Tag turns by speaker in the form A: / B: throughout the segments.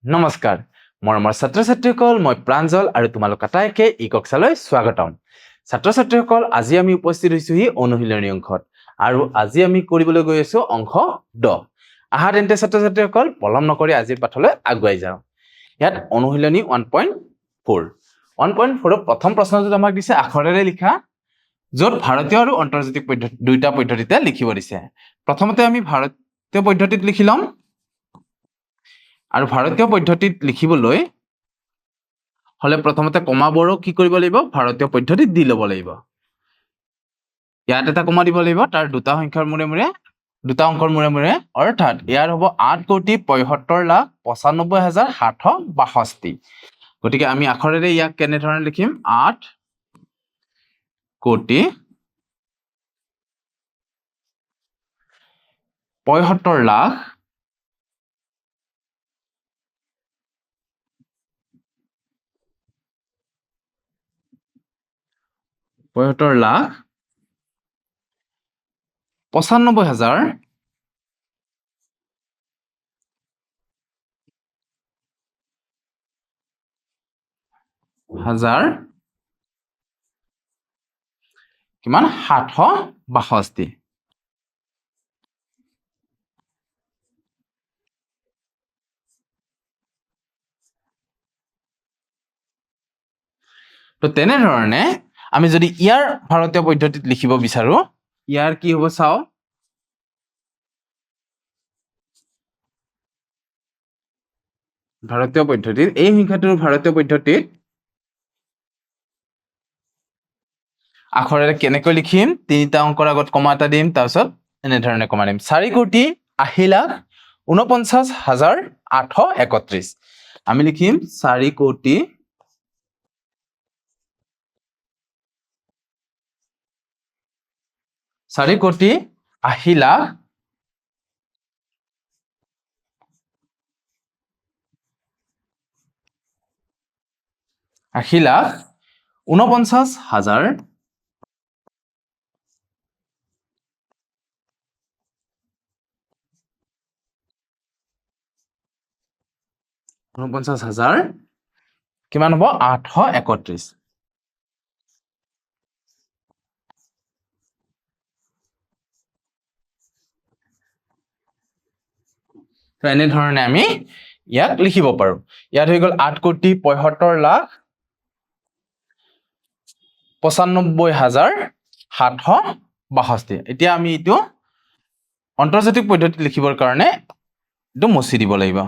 A: নমস্কাৰ মৰমৰ ছাত্ৰ ছাত্ৰীসকল মই প্ৰাঞ্জল আৰু তোমালোক আটাইকে ই কক্সালৈ স্বাগতম ছাত্ৰ ছাত্ৰীসকল আজি আমি উপস্থিত হৈছোহি অনুশীলনী অংশত আৰু আজি আমি কৰিবলৈ গৈ আছো অংশ 10 আহা তেন্তে ছাত্ৰ ছাত্ৰীসকল পলম নকৰি আজিৰ পাঠলৈ আগুৱাই যাওঁ ইয়াত অনুশীলনী 1.4 1.4 প্ৰথম প্ৰশ্নটো আমাক দিছে আখৰেৰে লিখা য'ত ভাৰতীয় আৰু আন্তৰ্জাতিক পদ্ধতি দুইটা পদ্ধতিতে লিখিব দিছে প্ৰথমতে আমি ভাৰতীয় পদ্ধতিত লিখি লম আৰু ভাৰতীয় পদ্ধতিত লিখিবলৈ হলে প্ৰথমতে কমাবোৰো কি কৰিব লাগিব ভাৰতীয় পদ্ধতিত দি ল'ব লাগিব ইয়াত এটা কমা দিব লাগিব তাৰ দুটা সংখ্যাৰ মূৰে মূৰে দুটা অংকৰ মূৰে মূৰে অৰ্থাৎ ইয়াৰ হ'ব 8,75,762 গতিকে আমি আখৰেৰে ইয়াক কেনে ধৰণে লিখিম 8,75,000,000 95,000 কিমান 762 তো তেনে ধৰণে আমি যদি ইয়াৰ ভাৰতীয় পদ্ধতিত লিখিব বিচাৰো ইয়াৰ কি হ'ব চাও ভাৰতীয় পদ্ধতিত এই সংখ্যাটোৰ ভাৰতীয় পদ্ধতিত আখৰেৰে কেনেকৈ লিখিম তিনিটা অংকৰ আগত কমা এটা দিম তাৰপিছত এনে ধৰণে কমা দিম 4,80,49,831 আমি লিখিম 4,80,00,000 49,000 কিমান হ'ব 831 তো এনে ধৰণে আমি ইয়াক লিখিব পাৰো ইয়াত হৈ গল 8,95,762 এতিয়া আমি এইটো আন্তৰ্জাতিক পদ্ধতিত লিখিবৰ কাৰণে এইটো মুছি দিব লাগিব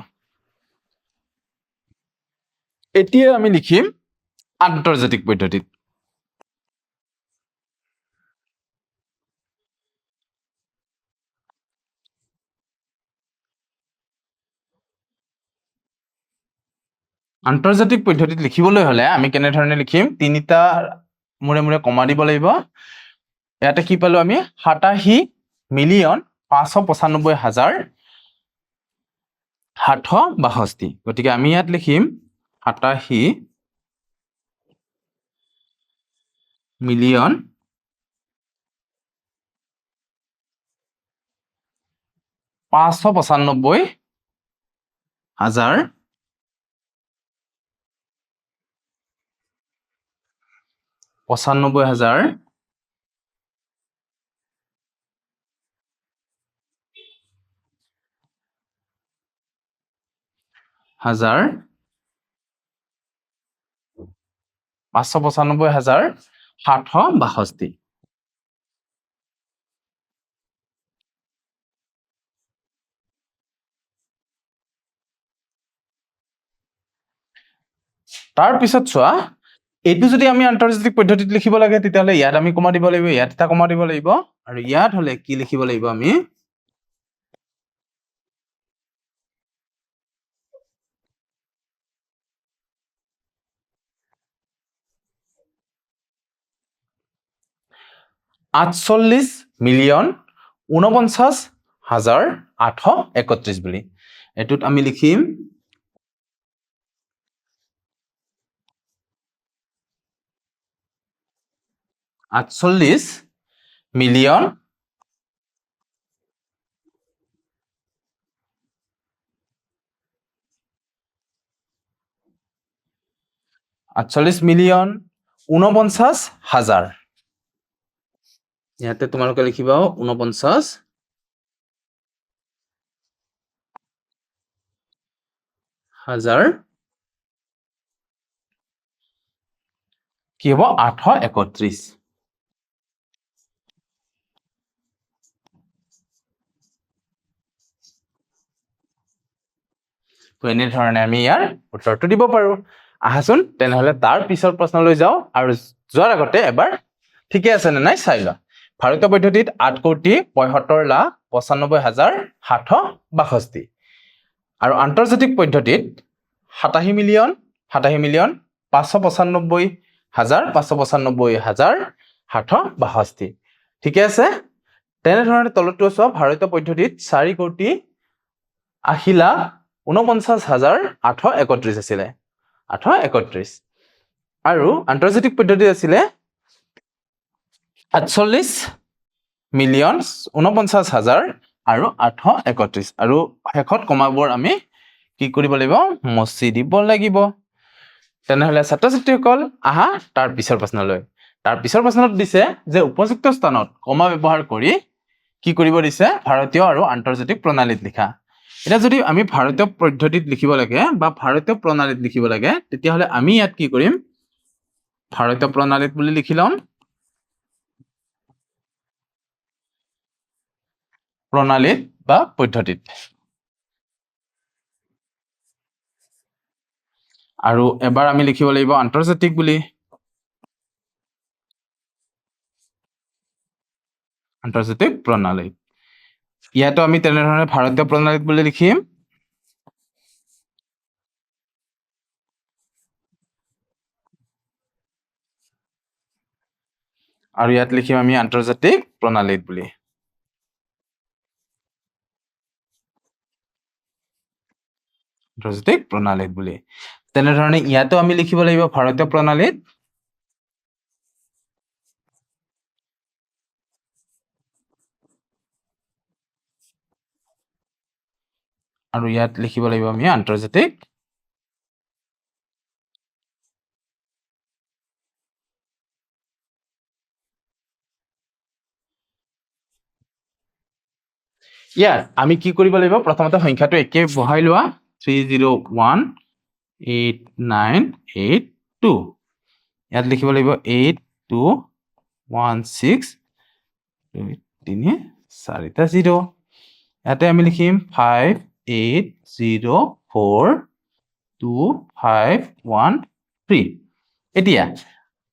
A: এতিয়া আমি লিখিম আন্তৰ্জাতিক পদ্ধতিত আন্তৰ্জাতিক পদ্ধতিত লিখিবলৈ হলে আমি কেনে ধৰণে লিখিম তিনিটা মূৰে মূৰে কমা দিব লাগিব ইয়াতে কি পালো আমি 87,595,762 গতিকে আমি ইয়াত লিখিম 87,595,000 95,000 595,762 তাৰ পিছত চোৱা এইটো যদি আমি আন্তৰ্জাতিক পদ্ধতিত লিখিব লাগে তেতিয়াহলে ইয়াত আমি কমা দিব লাগিব ইয়াত এটা কমা দিব লাগিব আৰু ইয়াত হলে কি লিখিব লাগিব আমি 48,49,831 বুলি এটোত আমি লিখিম 48,000,000 49,831 48 মিলিয়ন 49,000 ইয়াতে তোমালোকে লিখিবা 49,000 কি হ'ব 831 তো এনেধৰণে আমি ইয়াৰ উত্তৰটো দিব পাৰো আহাচোন তেনেহলে তাৰ পিছৰ প্ৰশ্নলৈ যাও আৰু যোৱাৰ আগতে এবাৰ ঠিকে আছে নে নাই চাই লোৱা ভাৰতীয় পদ্ধতিত 8,75,95,762 আৰু আন্তৰ্জাতিক পদ্ধতিত 87,595,595,762 ঠিকে আছে তেনেধৰণে তলতো চোৱা ভাৰতীয় পদ্ধতিত 4,80,49,831 আছিলে 831 আৰু আন্তৰ্জাতিক পদ্ধতিত আছিলে 48,49,000 আৰু 831 আৰু শেষত কমাবোৰ আমি কি কৰিব লাগিব মচি দিব লাগিব তেনেহলে ছাত্ৰ ছাত্ৰীসকল আহা তাৰ পিছৰ প্ৰশ্নলৈ তাৰ পিছৰ প্ৰশ্নত দিছে যে উপযুক্ত স্থানত কমা ব্যৱহাৰ কৰি কি কৰিব দিছে ভাৰতীয় আৰু আন্তৰ্জাতিক প্ৰণালীত লিখা এটা যদি আমি ভাৰতীয় পদ্ধতিত লিখিব লাগে বা ভাৰতীয় প্ৰণালীত লিখিব লাগে তেতিয়াহলে আমি ইয়াত কি কৰিম ভাৰতীয় প্ৰণালীত বুলি লিখি লম প্ৰণালীত বা পদ্ধতিত আৰু এবাৰ আমি লিখিব লাগিব আন্তৰ্জাতিক বুলি আন্তৰ্জাতিক প্ৰণালীত ইয়াতো আমি তেনেধৰণে ভাৰতীয় প্ৰণালীত বুলি লিখিম আৰু ইয়াত লিখিম আমি আন্তৰ্জাতিক প্ৰণালীত বুলি আন্তৰ্জাতিক প্ৰণালীত বুলি তেনেধৰণে ইয়াতো আমি লিখিব লাগিব ভাৰতীয় প্ৰণালীত আৰু ইয়াত লিখিব লাগিব আমি আন্তৰ্জাতিক ইয়াত আমি কি কৰিব লাগিব প্ৰথমতে সংখ্যাটো একে বহাই লোৱা 3018982 ইয়াত লিখিব লাগিব 8216 ইয়াতে আমি লিখিম 58042513 এতিয়া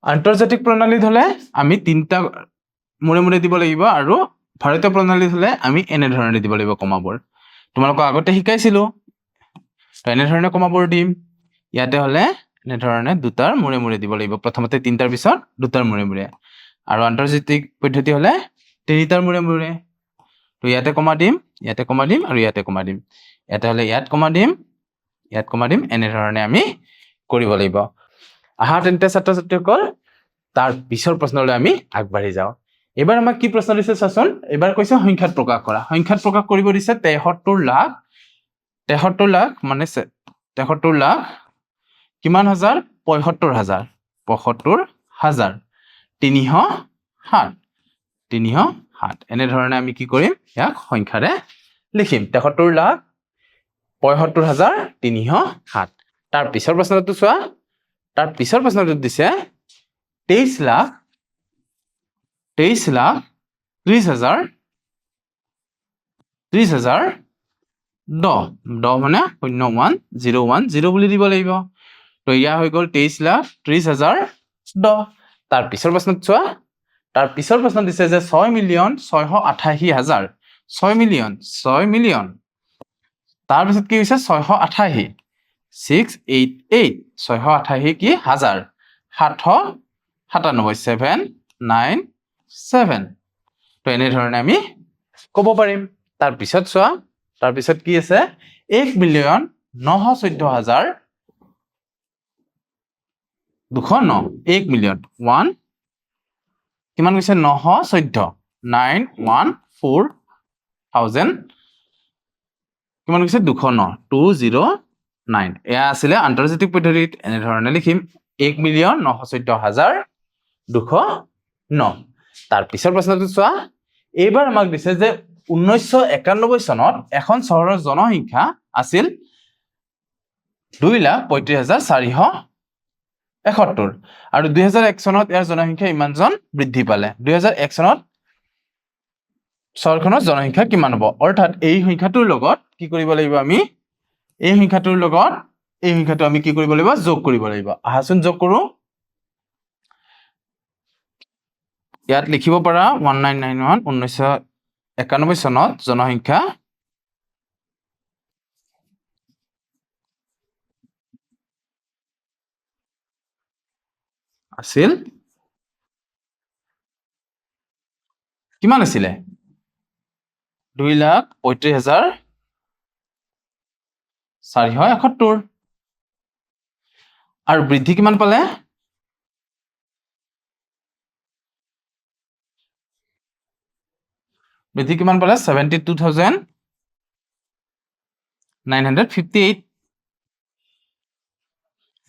A: আন্তৰ্জাতিক প্ৰণালীত হলে আমি তিনটা মূৰে মূৰে দিব লাগিব আৰু ভাৰতীয় প্ৰণালীত হলে আমি এনেধৰণে দিব লাগিব কমাবোৰ তোমালোকক আগতে শিকাইছিলো তো এনেধৰণে কমাবোৰ দিম ইয়াতে হলে এনেধৰণে দুটাৰ মূৰে মূৰে দিব লাগিব প্ৰথমতে তিনটাৰ পিছত দুটাৰ মূৰে মূৰে আৰু আন্তৰ্জাতিক পদ্ধতি হলে তিনিটাৰ মূৰে মূৰে তো ইয়াতে কমা দিম আৰু ইয়াতে কমা দিম ইয়াতে হলে ইয়াত কমা দিম এনেধৰণে আমি কৰিব লাগিব আহা তেন্তে ছাত্ৰ ছাত্ৰীসকল তাৰ পিছৰ প্ৰশ্নলৈ আমি আগবাঢ়ি যাওঁ এবাৰ আমাক কি প্ৰশ্ন দিছে চাচোন এবাৰ কৈছে সংখ্যাত প্ৰকাশ কৰা সংখ্যাত প্ৰকাশ কৰিব দিছে 73 লাখ মানে 73 লাখ কিমান হাজাৰ 75,000 307 এনেধৰণে আমি কি কৰিম ইয়াক সংখ্যাৰে লিখিম 73,75,307 তাৰ পিছৰ প্ৰশ্নটো চোৱা তাৰ পিছৰ প্ৰশ্নটো দিছে 23,30,10 মানে 01,010 বুলি দিব লাগিব তো ইয়াৰ হৈ গ'ল 23,30,10 তাৰ পিছৰ প্ৰশ্নত চোৱা তাৰ পিছৰ প্ৰশ্ন দিছে যে 6,688,000 6 মিলিয়ন তাৰ পিছত কি হৈছে 688 688 কি হাজাৰ 797 তো এনেধৰণে আমি ক'ব পাৰিম তাৰ পিছত চোৱা তাৰ পিছত কি আছে 1,914,209 1 মিলিয়ন 1 কিমান কৈছে 914 914,000 কিমান কৈছে 209 209 এয়া আছিলে আন্তৰ্জাতিক পদ্ধতিত এনেধৰণে লিখিম 1,914,209 তাৰ পিছৰ প্ৰশ্নটো চোৱা এইবাৰ আমাক দিছে যে 1991 চনত এখন চহৰৰ জনসংখ্যা আছিল 2,35,471 আৰু 2001 চনত ইয়াৰ জনসংখ্যা ইমানজন বৃদ্ধি পালে 2001 চনত চহৰখনৰ জনসংখ্যা কিমান হ'ব অৰ্থাৎ এই সংখ্যাটোৰ লগত কি কৰিব লাগিব আমি এই সংখ্যাটোৰ লগত এই সংখ্যাটো আমি কি কৰিব লাগিব যোগ কৰিব লাগিব আহাচোন যোগ কৰো ইয়াত লিখিব পাৰা 1991 1991 চনত জনসংখ্যা আছিল কিমান আছিলে 2,35,471 আৰু বৃদ্ধি কিমান পালে বৃদ্ধি কিমান পালে 72,958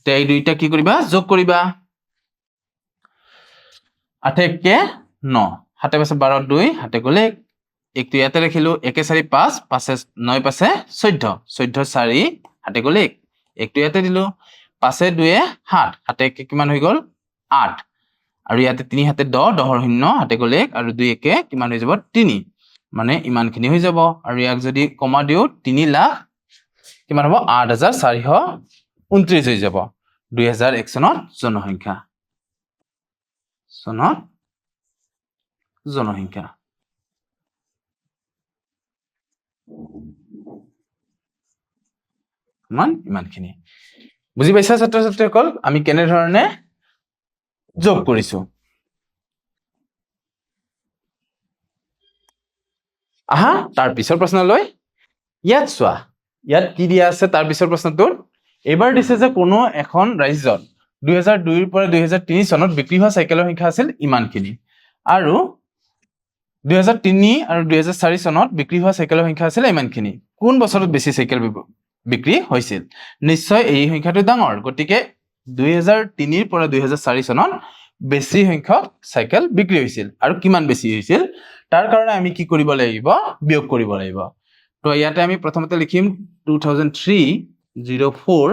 A: এই দুইটা কি কৰিবা যোগ কৰিবা 8 কে 9 7 পাছে 12 2 হাতে গলে একটো ইয়াতে লিখিলো 1 4 5 5 9 পাছে 14 14 4 হাতে গলে একটো ইয়াতে দিলো 5 2 7 হাতে কিমান হৈ গল 8 আৰু ইয়াতে 3 হাতে 10 10 ৰ শূন্য হাতে গলে 1 আৰু 2 1 কিমান হৈ যাব 3 মানে ইমানখিনি হৈ যাব আৰু ইয়াক যদি কমা দিও 3 লাখ কিমান হ'ব 8,429 হৈ যাব 2001 চনত জনসংখ্যা ইমানখিনি বুজি পাইছা ছাত্ৰ ছাত্ৰীসকল আমি কেনে ধৰণে যোগ কৰিছো আহা তাৰ পিছৰ প্ৰশ্নলৈ ইয়াত চোৱা ইয়াত কি দিয়া আছে তাৰ পিছৰ প্ৰশ্নটোত এবাৰ দিছে যে কোনো এখন ৰাজ্যত 2002 ৰ পৰা 2003 চনত বিক্ৰী হোৱা সাইকেলৰ সংখ্যা আছিল ইমানখিনি আৰু 2003 আৰু 2004 চনত বিক্ৰী হোৱা সাইকেলৰ সংখ্যা আছিল ইমানখিনি কোন বছৰত বেছি সাইকেল বিক্ৰী হৈছিল নিশ্চয় এই সংখ্যাটো ডাঙৰ গতিকে 2003 ৰ পৰা 2004 চনত বেছি সংখ্যক সাইকেল বিক্ৰী হৈছিল আৰু কিমান বেছি হৈছিল তাৰ কাৰণে আমি কি কৰিব লাগিব বিয়োগ কৰিব লাগিব তো ইয়াতে আমি প্ৰথমতে লিখিম 2003-04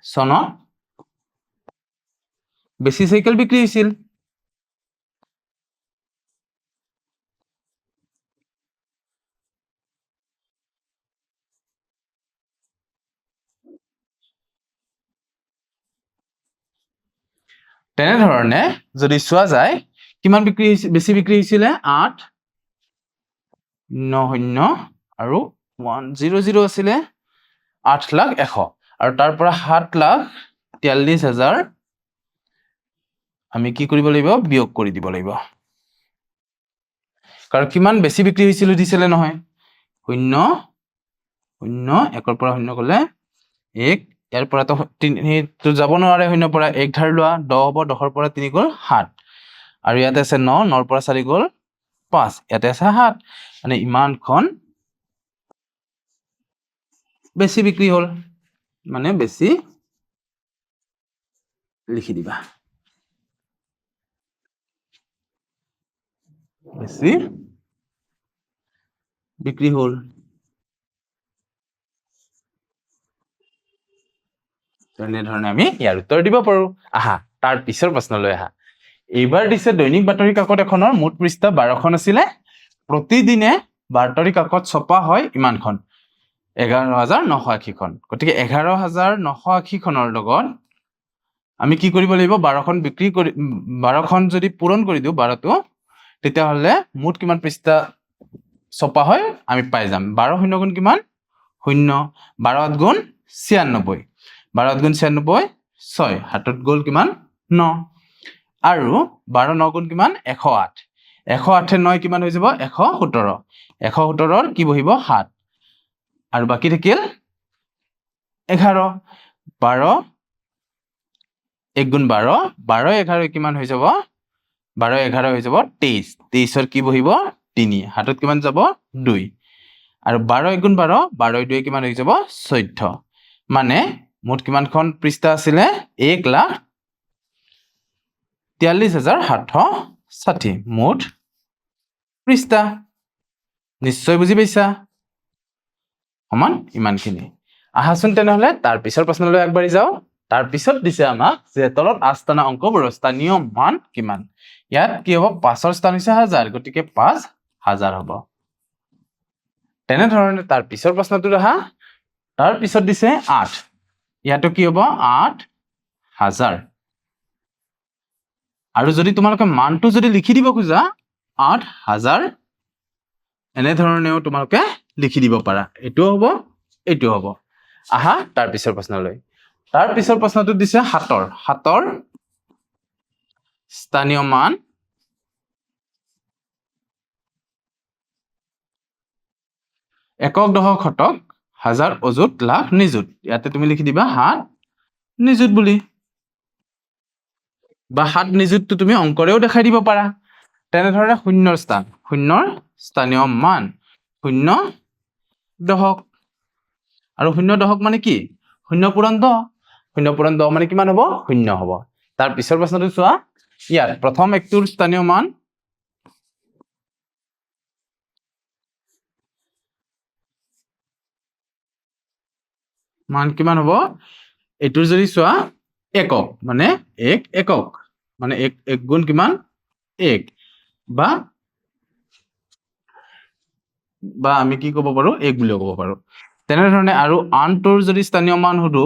A: চনত বেছি সাইকেল বিক্ৰী হৈছিল তেনে ধৰণে যদি চোৱা যায় কিমান বিক্ৰী বেছি বিক্ৰী হৈছিল 8,9,000 আৰু 1,0,0 আছিল 8,100,000 আৰু তাৰ পৰা 7,43,000 আমি কি কৰিব লাগিব বিয়োগ কৰি দিব লাগিব কাৰণ কিমান বেছি বিক্ৰী হৈছিল দিছিলে নহয় 0 0 1 পৰা 0 গলে 1 ইয়াৰ পৰা তো 3 তো যাব নোৱাৰে 0 পৰা 1 ধৰ লোৱা 10 হ'ব 10 ৰ পৰা 3 গল 7 আৰু ইয়াতে আছে 9 9 ৰ পৰা 4 গল 5 ইয়াতে আছে 7 মানে ইমানখন বেছি বিক্ৰী হল মানে বেছি লিখি দিবা বেছি বিক্ৰী হল তেনে ধৰণে আমি ইয়াৰ উত্তৰ দিব পাৰো আহা তাৰ পিছৰ প্ৰশ্নলৈ আহা এইবাৰ দিছে দৈনিক বাতৰি কাকত এখনৰ মুঠ পৃষ্ঠা 12খন আছিল প্ৰতিদিনে বাতৰি কাকত ছপা হয় ইমানখন 11,980 খন গতিকে 11,980 খনৰ লগত আমি কি কৰিব লাগিব 12খন বিক্ৰী কৰি 12খন যদি পূৰণ কৰি দিও 12টো তেতিয়া হলে মুঠ কিমান পৃষ্ঠা ছপা হয় আমি পাই যাম 12 শূন্য গুণ কিমান 0 12 গুণ 96 12 গুণ 96 6 হাতত গল কিমান 9 আৰু 12 9 গুণ কিমান 108 108 9 কিমান হৈ যাব 117 117 কি বহিব 7 আৰু বাকি থাকিল 11 12 1 গুণ 12 12 11 কিমান হৈ যাব 12 11 হৈ যাব 23 23 কি বহিব 3 হাতত কিমান যাব 2 আৰু 12 1 গুণ 12 12 2 কিমান হৈ যাব 14 মানে মুঠ কিমানখন পৃষ্ঠা আছিলে 1,43,760 মুঠ পৃষ্ঠা নিশ্চয় বুজি পাইছা সমান ইমানখিনি আহাচোন তেনেহলে তাৰ পিছৰ প্ৰশ্নলৈ আগবাঢ়ি যাও তাৰ পিছত দিছে আমাক যে তলত আস্তানা অংকবোৰৰ স্থানীয় মান কিমান ইয়াত কি হ'ব 5ৰ স্থান হৈছে 1000 গতিকে 5000 হ'ব তেনেধৰণে তাৰ পিছৰ প্ৰশ্নটো আহা তাৰ পিছত দিছে 8 ইয়াতো কি হ'ব 8000 আৰু যদি তোমালোকে মানটো যদি লিখি দিব খোজা 8000 এনে ধৰণেও তোমালোকে লিখি দিব পাৰা এটো হ'ব আহা তাৰ পিছৰ প্ৰশ্নলৈ তাৰ পিছৰ প্ৰশ্নটো দিছে 7ৰ স্থানীয় মান একক দশক শতক হাজাৰ অযুত লাখ নিযুত ইয়াতে তুমি লিখি দিবা 7 নিযুত বুলি বা 7 নিযুতটো তুমি অংকৰেও দেখাই দিব পাৰা তেনেধৰণে শূন্যৰ স্থানীয় মান 0 দশক আৰু 0 দশক মানে কি 0 পূৰণ 10 মানে কিমান হ'ব 0 হ'ব তাৰ পিছৰ প্ৰশ্নটো চোৱা ইয়াত প্ৰথম একটোৰ স্থানীয় মান কিমান হ'ব এটোৰ যদি চোৱা একক মানে 1 একক মানে 1 গুণ কিমান 1 বা আমি কি ক'ব পাৰো 1 বুলিও ক'ব পাৰো তেনেধৰণে আৰু আনটোৰ যদি স্থানীয় মান হদো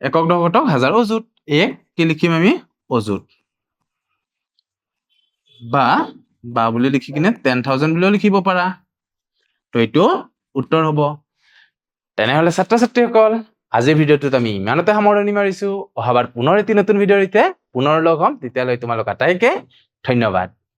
A: একক দশক শতক হাজাৰ অযুত 1 কি লিখিম আমি অযুত বা বুলি লিখি কিনে 10000 বুলিও লিখিব পাৰা তো এইটো উত্তৰ হ'ব তেনেহলে ছাত্ৰ ছাত্ৰীসকল আজিৰ ভিডিঅ'টোত আমি ইমানতে সামৰণি মাৰিছো অহাবাৰ পুনৰ এটি নতুন ভিডিঅ'ৰ সৈতে পুনৰ লগ হ'ম তেতিয়ালৈ তোমালোক আটাইকে ধন্যবাদ